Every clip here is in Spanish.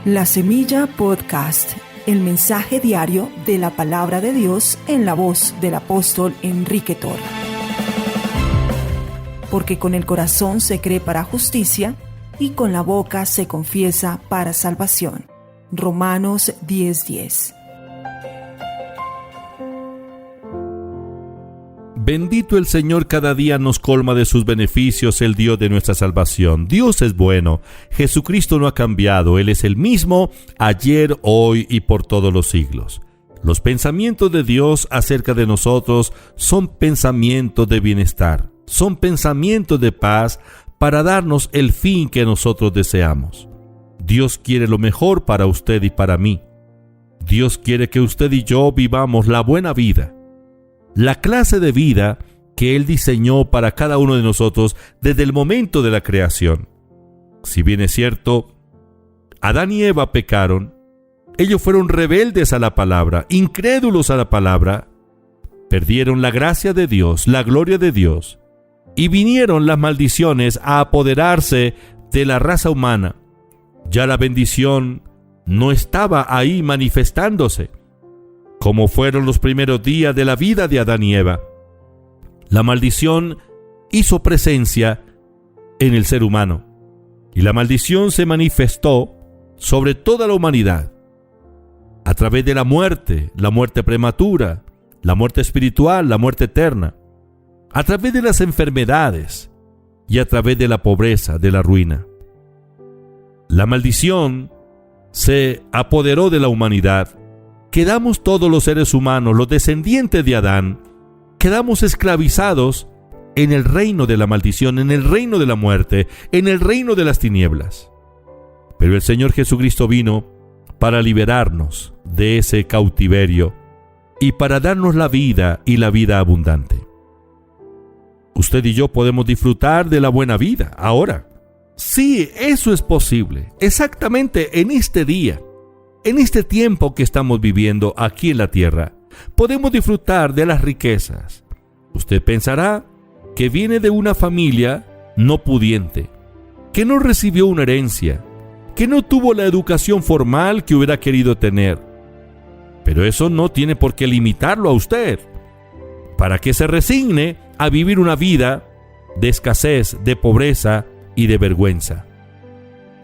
La Semilla Podcast, el mensaje diario de la palabra de Dios en la voz del apóstol Enrique Torra. Porque con el corazón se cree para justicia y con la boca se confiesa para salvación. Romanos 10:10. Bendito el Señor, cada día nos colma de sus beneficios el Dios de nuestra salvación. Dios es bueno, Jesucristo no ha cambiado, Él es el mismo ayer, hoy y por todos los siglos. Los pensamientos de Dios acerca de nosotros son pensamientos de bienestar, son pensamientos de paz para darnos el fin que nosotros deseamos. Dios quiere lo mejor para usted y para mí. Dios quiere que usted y yo vivamos la buena vida, la clase de vida que Él diseñó para cada uno de nosotros desde el momento de la creación. Si bien es cierto, Adán y Eva pecaron, ellos fueron rebeldes a la palabra, incrédulos a la palabra, perdieron la gracia de Dios, la gloria de Dios, y vinieron las maldiciones a apoderarse de la raza humana. Ya la bendición no estaba ahí manifestándose, como fueron los primeros días de la vida de Adán y Eva. La maldición hizo presencia en el ser humano, y la maldición se manifestó sobre toda la humanidad, a través de la muerte prematura, la muerte espiritual, la muerte eterna, a través de las enfermedades y a través de la pobreza, de la ruina. La maldición se apoderó de la humanidad. Quedamos todos los seres humanos, los descendientes de Adán, quedamos esclavizados en el reino de la maldición, en el reino de la muerte, en el reino de las tinieblas. Pero el Señor Jesucristo vino para liberarnos de ese cautiverio y para darnos la vida y la vida abundante. Usted y yo podemos disfrutar de la buena vida ahora. Sí, eso es posible, exactamente en este día. En este tiempo que estamos viviendo aquí en la tierra, podemos disfrutar de las riquezas. Usted pensará que viene de una familia no pudiente, que no recibió una herencia, que no tuvo la educación formal que hubiera querido tener. Pero eso no tiene por qué limitarlo a usted, para que se resigne a vivir una vida de escasez, de pobreza y de vergüenza.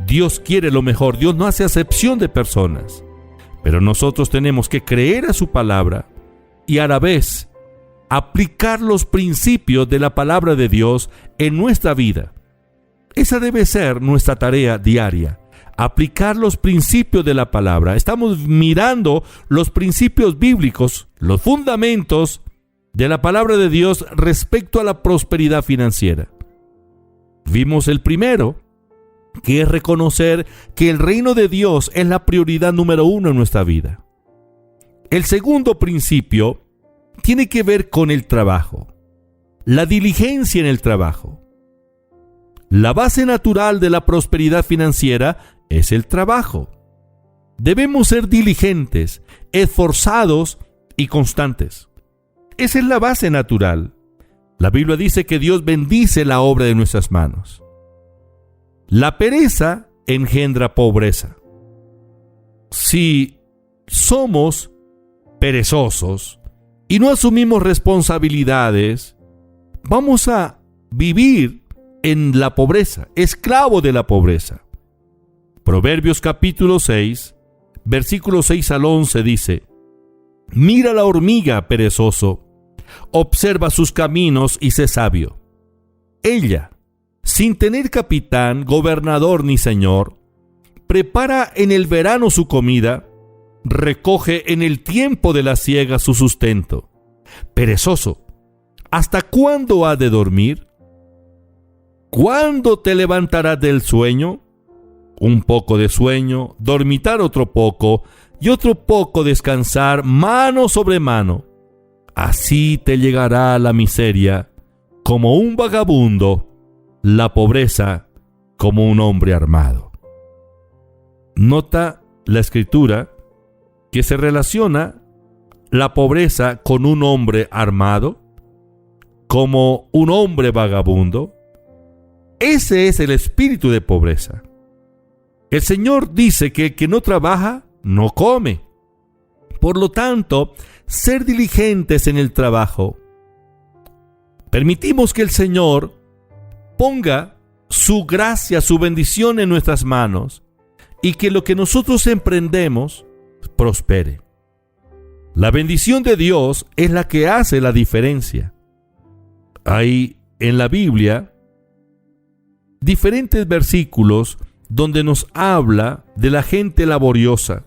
Dios quiere lo mejor, Dios no hace acepción de personas, pero nosotros tenemos que creer a su palabra y a la vez aplicar los principios de la palabra de Dios en nuestra vida. Esa debe ser nuestra tarea diaria, aplicar los principios de la palabra. Estamos mirando los principios bíblicos, los fundamentos de la palabra de Dios respecto a la prosperidad financiera. Vimos el primero, que es reconocer que el reino de Dios es la prioridad número uno en nuestra vida. El segundo principio tiene que ver con el trabajo, la diligencia en el trabajo. La base natural de la prosperidad financiera es el trabajo. Debemos ser diligentes, esforzados y constantes. Esa es la base natural. La Biblia dice que Dios bendice la obra de nuestras manos. La pereza engendra pobreza. Si somos perezosos y no asumimos responsabilidades, vamos a vivir en la pobreza, esclavo de la pobreza. Proverbios capítulo 6, versículos 6 al 11 dice: Mira la hormiga, perezoso, observa sus caminos y sé sabio. Ella, sin tener capitán, gobernador ni señor, prepara en el verano su comida, recoge en el tiempo de la siega su sustento. Perezoso, ¿hasta cuándo ha de dormir? ¿Cuándo te levantarás del sueño? Un poco de sueño, dormitar otro poco, y otro poco descansar, mano sobre mano. Así te llegará la miseria como un vagabundo, la pobreza como un hombre armado. Nota la escritura que se relaciona la pobreza con un hombre armado, como un hombre vagabundo. Ese es el espíritu de pobreza. El Señor dice que el que no trabaja, no come. Por lo tanto, ser diligentes en el trabajo. Permitimos que el Señor ponga su gracia, su bendición en nuestras manos y que lo que nosotros emprendemos prospere. La bendición de Dios es la que hace la diferencia. Hay en la Biblia diferentes versículos donde nos habla de la gente laboriosa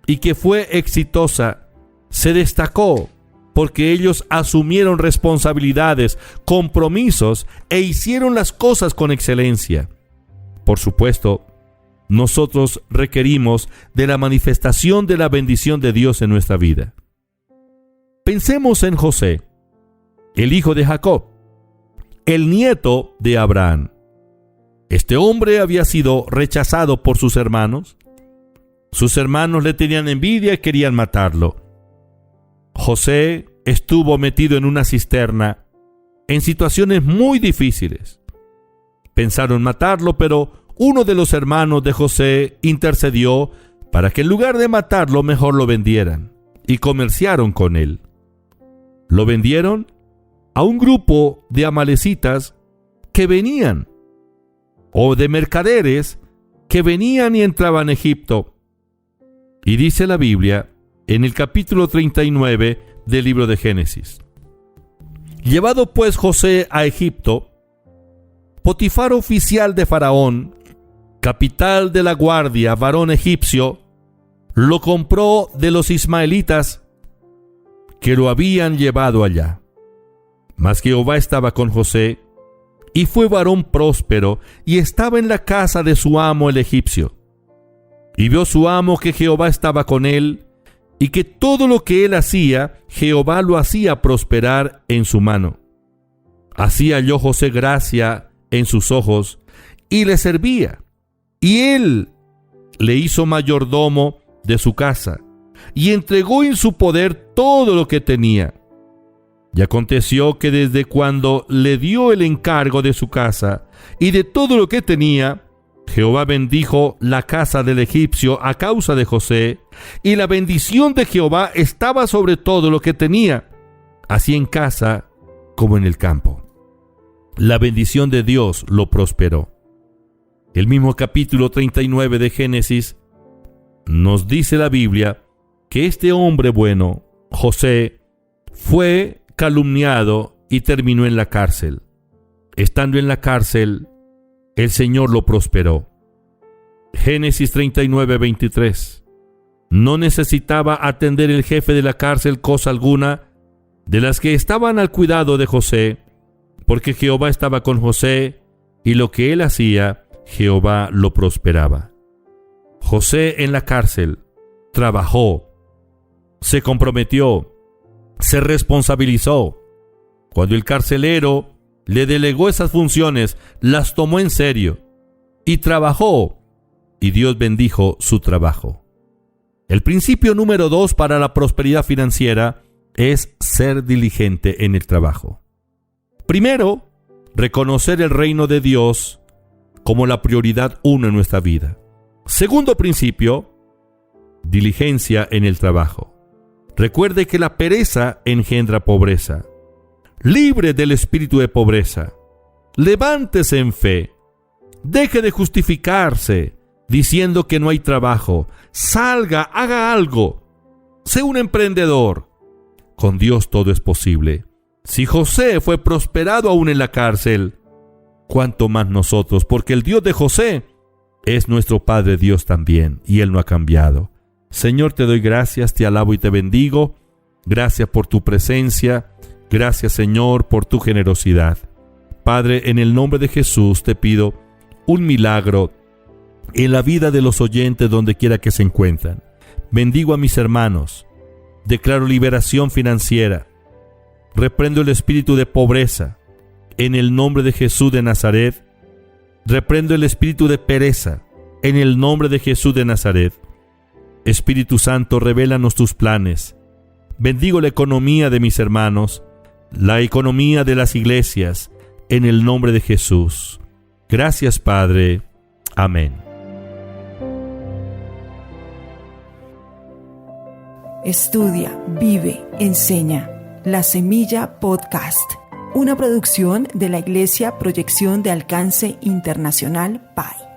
y que fue exitosa, se destacó porque ellos asumieron responsabilidades, compromisos e hicieron las cosas con excelencia. Por supuesto, nosotros requerimos de la manifestación de la bendición de Dios en nuestra vida. Pensemos en José, el hijo de Jacob, el nieto de Abraham. Este hombre había sido rechazado por sus hermanos. Sus hermanos le tenían envidia y querían matarlo. José estuvo metido en una cisterna en situaciones muy difíciles. Pensaron matarlo, pero uno de los hermanos de José intercedió para que en lugar de matarlo mejor lo vendieran, y comerciaron con él. Lo vendieron a un grupo de amalecitas que venían, o de mercaderes que venían y entraban a Egipto. Y dice la Biblia en el capítulo 39 del libro de Génesis: llevado pues José a Egipto, Potifar, oficial de Faraón, capital de la guardia, varón egipcio, lo compró de los ismaelitas que lo habían llevado allá. Mas Jehová estaba con José, y fue varón próspero, y estaba en la casa de su amo el egipcio. Y vio su amo que Jehová estaba con él, y que todo lo que él hacía, Jehová lo hacía prosperar en su mano. Así halló José gracia en sus ojos, y le servía. Y él le hizo mayordomo de su casa, y entregó en su poder todo lo que tenía. Y aconteció que desde cuando le dio el encargo de su casa y de todo lo que tenía, Jehová bendijo la casa del egipcio a causa de José, y la bendición de Jehová estaba sobre todo lo que tenía, así en casa como en el campo. La bendición de Dios lo prosperó. El mismo capítulo 39 de Génesis nos dice la Biblia que este hombre bueno, José, fue calumniado y terminó en la cárcel. Estando en la cárcel, el Señor lo prosperó. Génesis 39:23. No necesitaba atender el jefe de la cárcel cosa alguna de las que estaban al cuidado de José, porque Jehová estaba con José, y lo que él hacía, Jehová lo prosperaba. José en la cárcel trabajó, se comprometió, se responsabilizó. Cuando el carcelero le delegó esas funciones, las tomó en serio y trabajó, y Dios bendijo su trabajo. El principio número 2 para la prosperidad financiera es ser diligente en el trabajo. Primero, reconocer el reino de Dios como la prioridad 1 en nuestra vida. Segundo principio, diligencia en el trabajo. Recuerde que la pereza engendra pobreza. Libre del espíritu de pobreza. Levántese en fe. Deje de justificarse diciendo que no hay trabajo. Salga, haga algo. Sé un emprendedor. Con Dios todo es posible. Si José fue prosperado aún en la cárcel, ¿cuánto más nosotros? Porque el Dios de José es nuestro Padre Dios también, y Él no ha cambiado. Señor, te doy gracias, te alabo y te bendigo. Gracias por tu presencia. Gracias, Señor, por tu generosidad. Padre, en el nombre de Jesús te pido un milagro en la vida de los oyentes donde quiera que se encuentran. Bendigo a mis hermanos. Declaro liberación financiera. Reprendo el espíritu de pobreza. En el nombre de Jesús de Nazaret. Reprendo el espíritu de pereza. En el nombre de Jesús de Nazaret. Espíritu Santo, revélanos tus planes. Bendigo la economía de mis hermanos, la economía de las iglesias, en el nombre de Jesús. Gracias, Padre. Amén. Estudia, vive, enseña. La Semilla Podcast, una producción de la Iglesia Proyección de Alcance Internacional PAI.